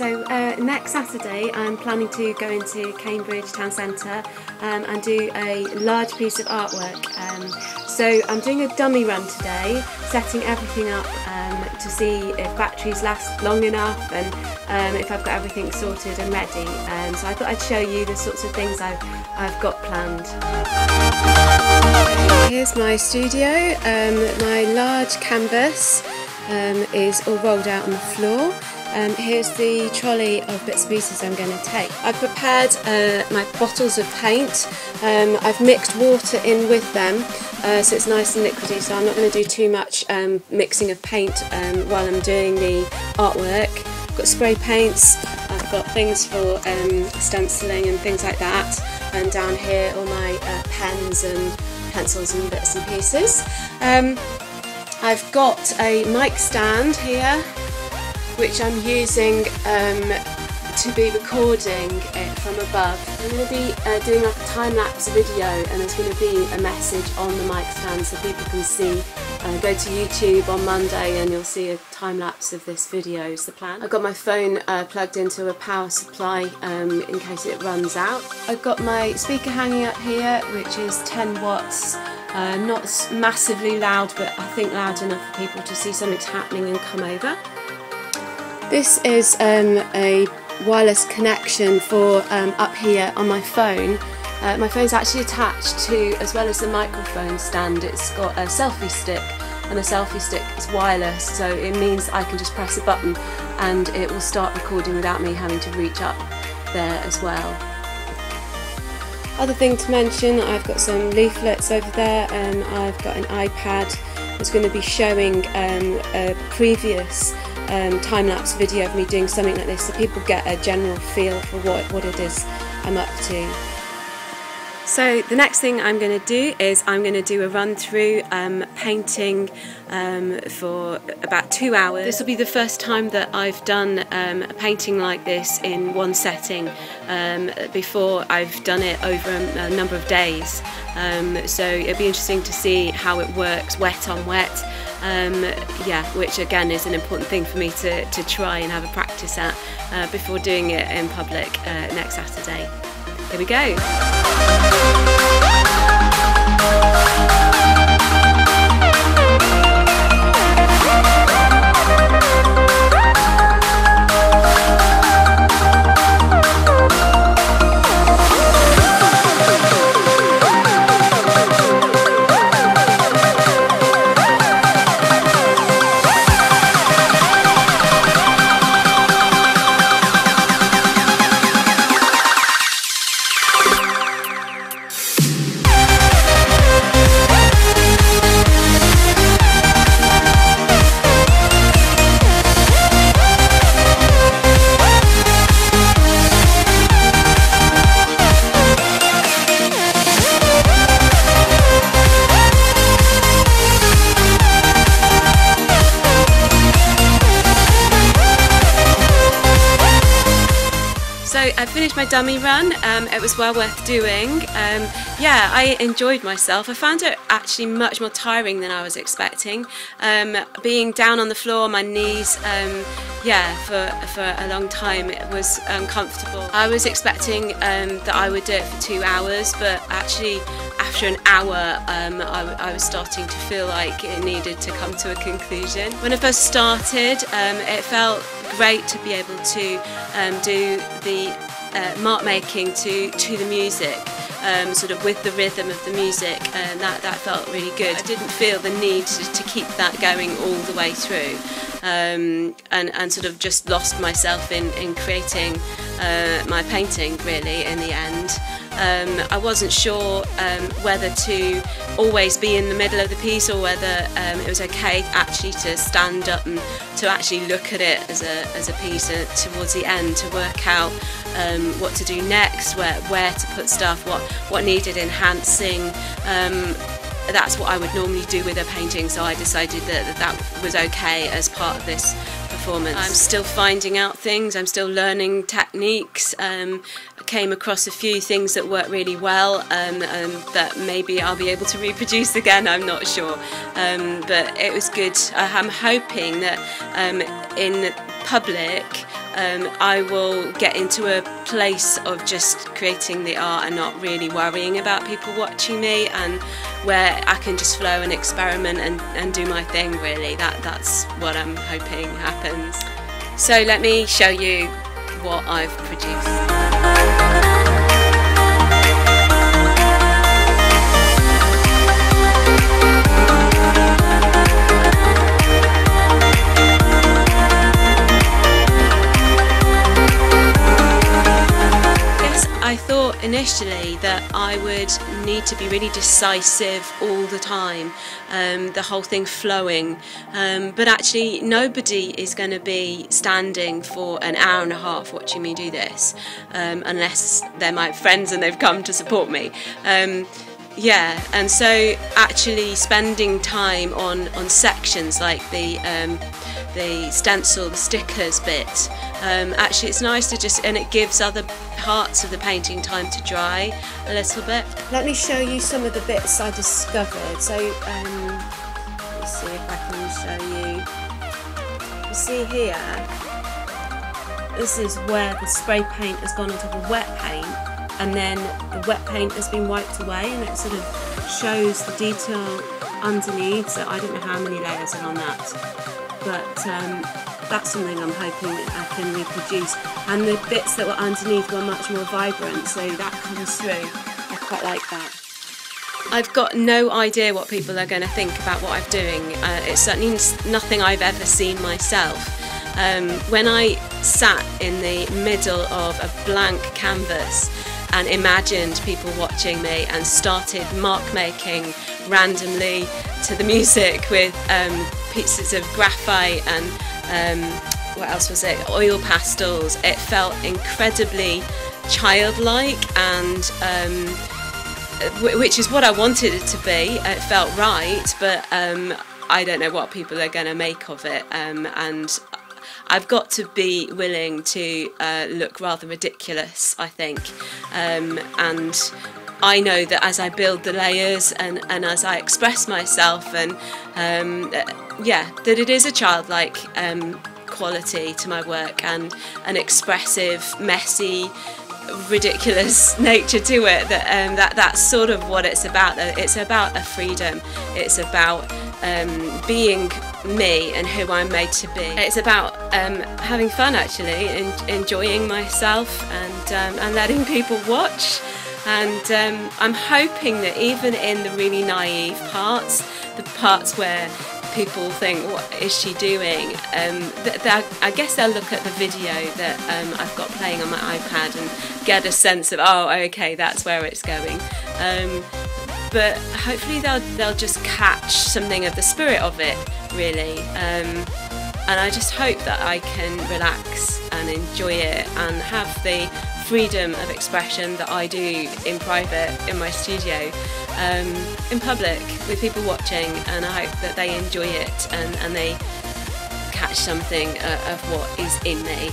So next Saturday I'm planning to go into Cambridge Town Centre and do a large piece of artwork. So I'm doing a dummy run today, setting everything up to see if batteries last long enough and if I've got everything sorted and ready. So I thought I'd show you the sorts of things I've got planned. Here's my studio. My large canvas is all rolled out on the floor. Here's the trolley of bits and pieces I'm going to take. I've prepared my bottles of paint. I've mixed water in with them so it's nice and liquidy, so I'm not going to do too much mixing of paint while I'm doing the artwork. I've got spray paints, I've got things for stenciling and things like that, and down here all my pens and pencils and bits and pieces. I've got a mic stand here which I'm using to be recording it from above. I'm going to be doing like a time-lapse video, and there's going to be a message on the mic stand so people can see. Go to YouTube on Monday and you'll see a time-lapse of this video is the plan. I've got my phone plugged into a power supply in case it runs out. I've got my speaker hanging up here, which is 10 watts. Not massively loud, but I think loud enough for people to see something's happening and come over. This is a wireless connection for up here on my phone. My phone's actually attached to, as well as the microphone stand, it's got a selfie stick, and the selfie stick is wireless, so it means I can just press a button and it will start recording without me having to reach up there as well. Other thing to mention, I've got some leaflets over there, and I've got an iPad that's going to be showing a previous time-lapse video of me doing something like this, so people get a general feel for what it is I'm up to. So the next thing I'm going to do is I'm going to do a run through painting for about 2 hours. This will be the first time that I've done a painting like this in one setting. Before I've done it over a number of days, so it'll be interesting to see how it works wet on wet. Yeah, which again is an important thing for me to try and have a practice at before doing it in public next Saturday. Here we go. So I finished my dummy run. It was well worth doing. Yeah, I enjoyed myself. I found it actually much more tiring than I was expecting. Being down on the floor on my knees, yeah, for a long time, it was uncomfortable. I was expecting that I would do it for 2 hours, but actually after an hour I was starting to feel like it needed to come to a conclusion. When I first started, it felt great to be able to do the mark making to the music, sort of with the rhythm of the music, and that felt really good. I didn't feel the need to keep that going all the way through, and sort of just lost myself in creating my painting really in the end. I wasn't sure whether to always be in the middle of the piece or whether it was okay actually to stand up and to actually look at it as a piece towards the end, to work out what to do next, where to put stuff, what needed enhancing. That's what I would normally do with a painting, so I decided that was okay as part of this performance. I'm still finding out things, I'm still learning techniques. I came across a few things that work really well that maybe I'll be able to reproduce again, I'm not sure. But it was good. I'm hoping that in public I will get into a place of just creating the art and not really worrying about people watching me, and where I can just flow and experiment and do my thing really. That's what I'm hoping happens. So let me show you what I've produced. I thought initially that I would need to be really decisive all the time, the whole thing flowing, but actually nobody is going to be standing for an hour and a half watching me do this, unless they're my friends and they've come to support me. Yeah, and so actually spending time on sections like the stencil, the stickers bit, actually it's nice to just, and it gives other parts of the painting time to dry a little bit. Let me show you some of the bits I discovered. So let's see if I can show you. You see here, this is where the spray paint has gone onto the wet paint, and then the wet paint has been wiped away, and it sort of shows the detail underneath. So I don't know how many layers are on that, but that's something I'm hoping I can reproduce. And the bits that were underneath were much more vibrant, so that comes through. I quite like that. I've got no idea what people are going to think about what I'm doing. It's certainly nothing I've ever seen myself. When I sat in the middle of a blank canvas and imagined people watching me and started mark making randomly to the music with pieces of graphite and what else was it? Oil pastels. It felt incredibly childlike, and which is what I wanted it to be. It felt right, but I don't know what people are going to make of it, and I've got to be willing to look rather ridiculous, I think, and I know that as I build the layers and as I express myself, and yeah, that it is a childlike quality to my work, and an expressive, messy, ridiculous nature to it. That's sort of what it's about. It's about a freedom. It's about being me and who I'm made to be. It's about having fun, actually, enjoying myself, and letting people watch. And I'm hoping that even in the really naive parts, the parts where people think, what is she doing? I guess they'll look at the video that I've got playing on my iPad and get a sense of, oh, okay, that's where it's going. But hopefully they'll just catch something of the spirit of it, really. And I just hope that I can relax and enjoy it and have the freedom of expression that I do in private in my studio, in public with people watching, and I hope that they enjoy it and they catch something of what is in me.